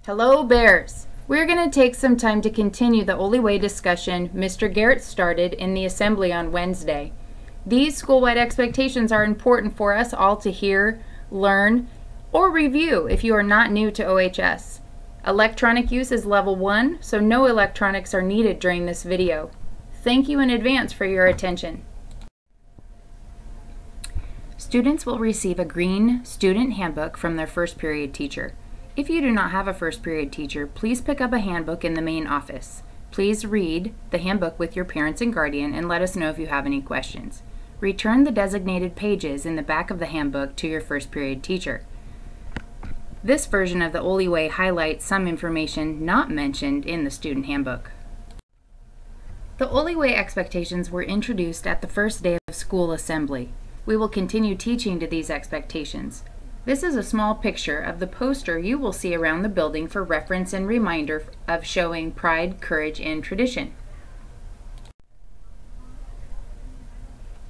Hello Bears! We're going to take some time to continue the OlyWay discussion Mr. Garrett started in the assembly on Wednesday. These school-wide expectations are important for us all to hear, learn, or review if you are not new to OHS. Electronic use is level 1, so no electronics are needed during this video. Thank you in advance for your attention. Students will receive a green student handbook from their first period teacher. If you do not have a first period teacher, please pick up a handbook in the main office. Please read the handbook with your parents and guardian and let us know if you have any questions. Return the designated pages in the back of the handbook to your first period teacher. This version of the OlyWay highlights some information not mentioned in the student handbook. The OlyWay expectations were introduced at the first day of school assembly. We will continue teaching to these expectations. This is a small picture of the poster you will see around the building for reference and reminder of showing pride, courage, and tradition.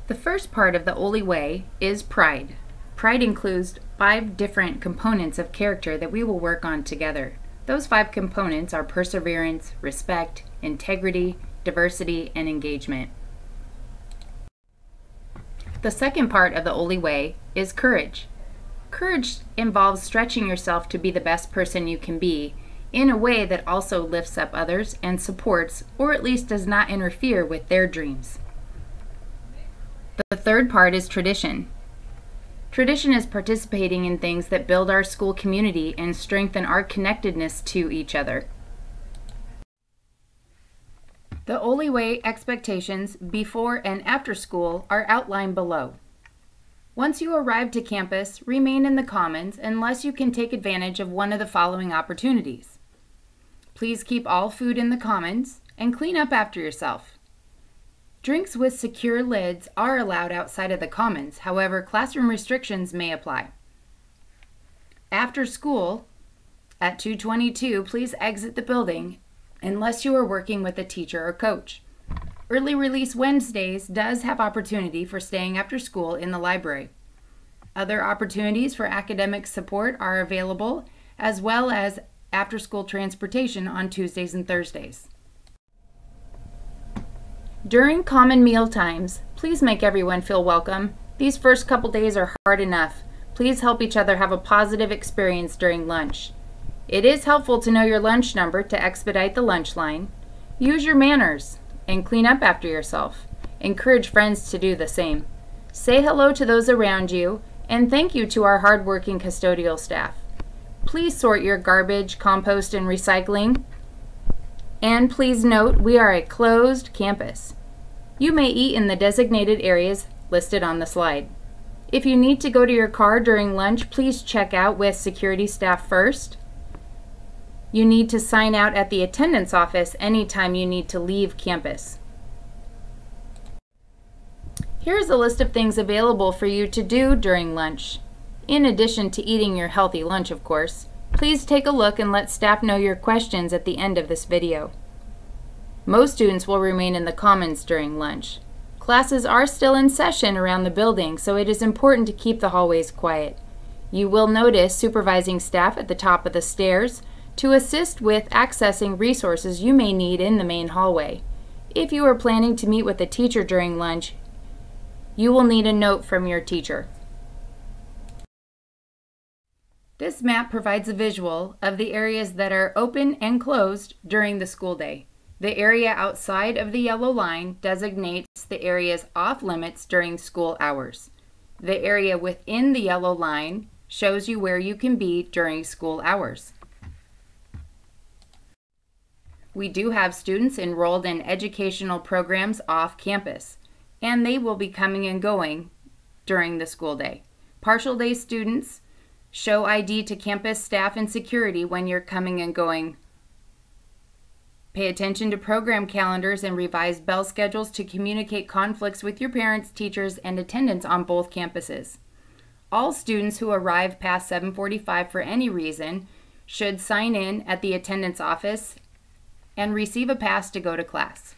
The first part of the OlyWay is pride. Pride includes 5 different components of character that we will work on together. Those 5 components are perseverance, respect, integrity, diversity, and engagement. The second part of the OlyWay is courage. Courage involves stretching yourself to be the best person you can be in a way that also lifts up others and supports, or at least does not interfere with their dreams. The third part is tradition. Tradition is participating in things that build our school community and strengthen our connectedness to each other. The OlyWay expectations before and after school are outlined below. Once you arrive to campus, remain in the Commons unless you can take advantage of one of the following opportunities. Please keep all food in the Commons and clean up after yourself. Drinks with secure lids are allowed outside of the Commons, however, classroom restrictions may apply. After school, at 2:22, please exit the building unless you are working with a teacher or coach. Early Release Wednesdays does have opportunity for staying after school in the library. Other opportunities for academic support are available, as well as after-school transportation on Tuesdays and Thursdays. During common meal times, please make everyone feel welcome. These first couple days are hard enough. Please help each other have a positive experience during lunch. It is helpful to know your lunch number to expedite the lunch line. Use your manners and clean up after yourself. Encourage friends to do the same. Say hello to those around you, and thank you to our hardworking custodial staff. Please sort your garbage, compost, and recycling. And please note, we are a closed campus. You may eat in the designated areas listed on the slide. If you need to go to your car during lunch, please check out with security staff first. You need to sign out at the attendance office anytime you need to leave campus. Here's a list of things available for you to do during lunch. In addition to eating your healthy lunch, of course, please take a look and let staff know your questions at the end of this video. Most students will remain in the Commons during lunch. Classes are still in session around the building, so it is important to keep the hallways quiet. You will notice supervising staff at the top of the stairs to assist with accessing resources you may need in the main hallway. If you are planning to meet with a teacher during lunch, you will need a note from your teacher. This map provides a visual of the areas that are open and closed during the school day. The area outside of the yellow line designates the areas off limits during school hours. The area within the yellow line shows you where you can be during school hours. We do have students enrolled in educational programs off campus, and they will be coming and going during the school day. Partial day students show ID to campus staff and security when you're coming and going. Pay attention to program calendars and revised bell schedules to communicate conflicts with your parents, teachers, and attendants on both campuses. All students who arrive past 7:45 for any reason should sign in at the attendance office and receive a pass to go to class.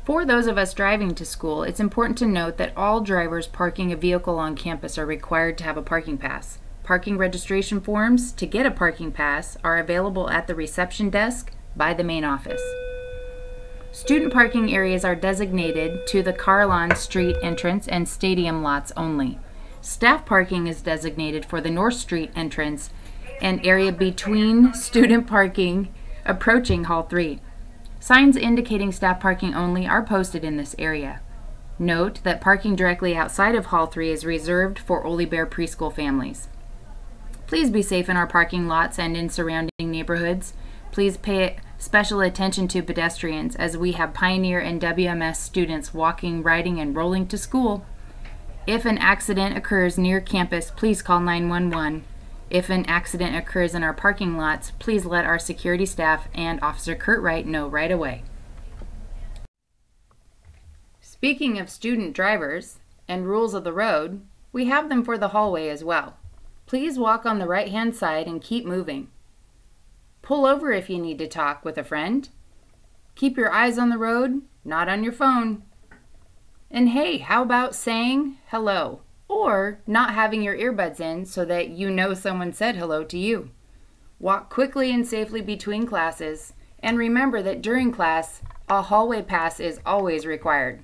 For those of us driving to school, it's important to note that all drivers parking a vehicle on campus are required to have a parking pass. parking registration forms to get a parking pass are available at the reception desk by the main office. Student parking areas are designated to the Carlon Street entrance and stadium lots only. Staff parking is designated for the North Street entrance and area between student parking approaching Hall 3. Signs indicating staff parking only are posted in this area. Note that parking directly outside of Hall 3 is reserved for OlyBear preschool families. Please be safe in our parking lots and in surrounding neighborhoods. Please pay special attention to pedestrians as we have Pioneer and WMS students walking, riding, and rolling to school. If an accident occurs near campus, please call 911. If an accident occurs in our parking lots, please let our security staff and Officer Kurt Wright know right away. Speaking of student drivers and rules of the road, we have them for the hallway as well. Please walk on the right-hand side and keep moving. Pull over if you need to talk with a friend. Keep your eyes on the road, not on your phone. And hey, how about saying hello or not having your earbuds in so that you know someone said hello to you? Walk quickly and safely between classes, and remember that during class, a hallway pass is always required.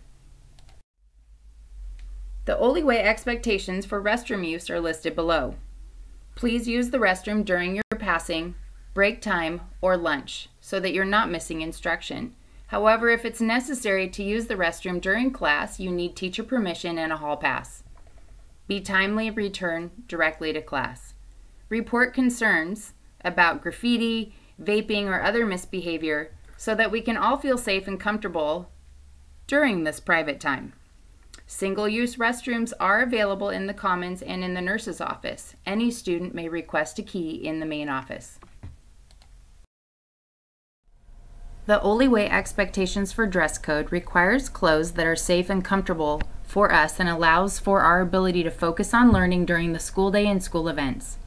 The OlyWay expectations for restroom use are listed below. Please use the restroom during your passing, break time, or lunch so that you're not missing instruction. However, if it's necessary to use the restroom during class, you need teacher permission and a hall pass. Be timely and return directly to class. Report concerns about graffiti, vaping, or other misbehavior so that we can all feel safe and comfortable during this private time. Single-use restrooms are available in the Commons and in the nurse's office. Any student may request a key in the main office. The OlyWay expectations for dress code requires clothes that are safe and comfortable for us and allows for our ability to focus on learning during the school day and school events.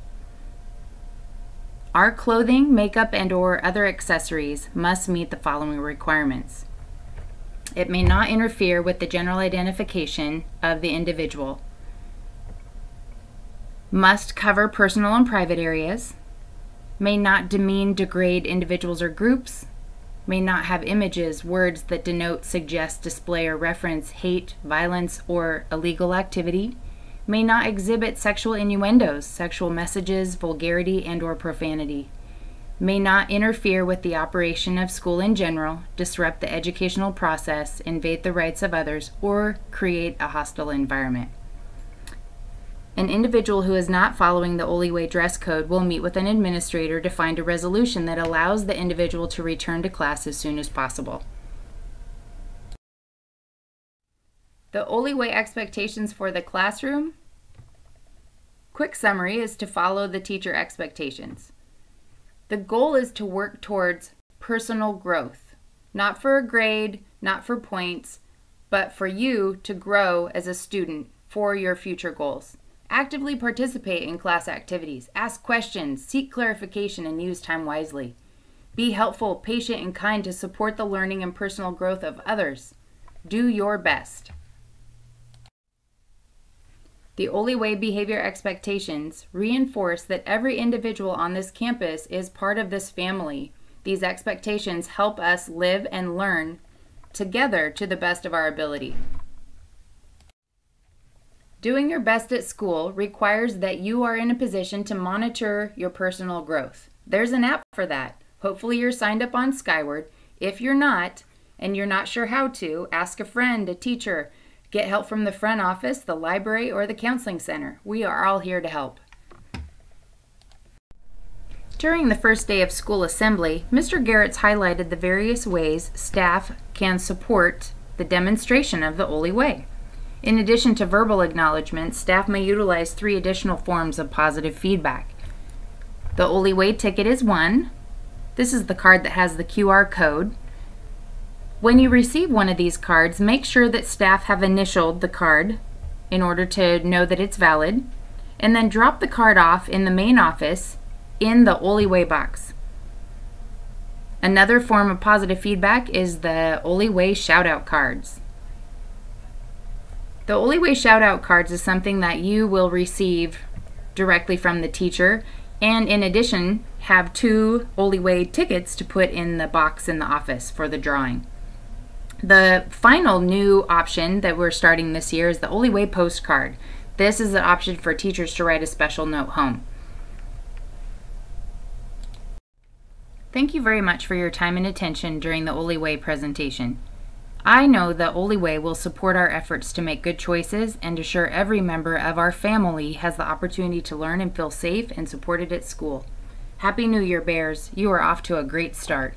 Our clothing, makeup, and/or other accessories must meet the following requirements. It may not interfere with the general identification of the individual. Must cover personal and private areas. May not demean, degrade individuals or groups. May not have images, words that denote, suggest, display, or reference hate, violence, or illegal activity. May not exhibit sexual innuendos, sexual messages, vulgarity, and/or profanity. May not interfere with the operation of school in general, disrupt the educational process, invade the rights of others, or create a hostile environment. An individual who is not following the OlyWay dress code will meet with an administrator to find a resolution that allows the individual to return to class as soon as possible. The OlyWay expectations for the classroom. Quick summary is to follow the teacher expectations. The goal is to work towards personal growth, not for a grade, not for points, but for you to grow as a student for your future goals. Actively participate in class activities, ask questions, seek clarification, and use time wisely. Be helpful, patient, and kind to support the learning and personal growth of others. Do your best. The OlyWay behavior expectations reinforce that every individual on this campus is part of this family. These expectations help us live and learn together to the best of our ability. Doing your best at school requires that you are in a position to monitor your personal growth. There's an app for that. Hopefully you're signed up on Skyward. If you're not, and you're not sure how to, ask a friend, a teacher, get help from the front office, the library, or the counseling center. We are all here to help. During the first day of school assembly, Mr. Garrett's highlighted the various ways staff can support the demonstration of the OlyWay. In addition to verbal acknowledgments, staff may utilize 3 additional forms of positive feedback. The OlyWay ticket is one. This is the card that has the QR code. When you receive one of these cards, make sure that staff have initialed the card in order to know that it's valid, and then drop the card off in the main office in the OlyWay box. Another form of positive feedback is the OlyWay shout-out cards. The OlyWay shout-out cards is something that you will receive directly from the teacher, and in addition, have 2 OlyWay tickets to put in the box in the office for the drawing. The final new option that we're starting this year is the OlyWay postcard. This is an option for teachers to write a special note home. Thank you very much for your time and attention during the OlyWay presentation. I know that OlyWay will support our efforts to make good choices and assure every member of our family has the opportunity to learn and feel safe and supported at school. Happy New Year, Bears! You are off to a great start.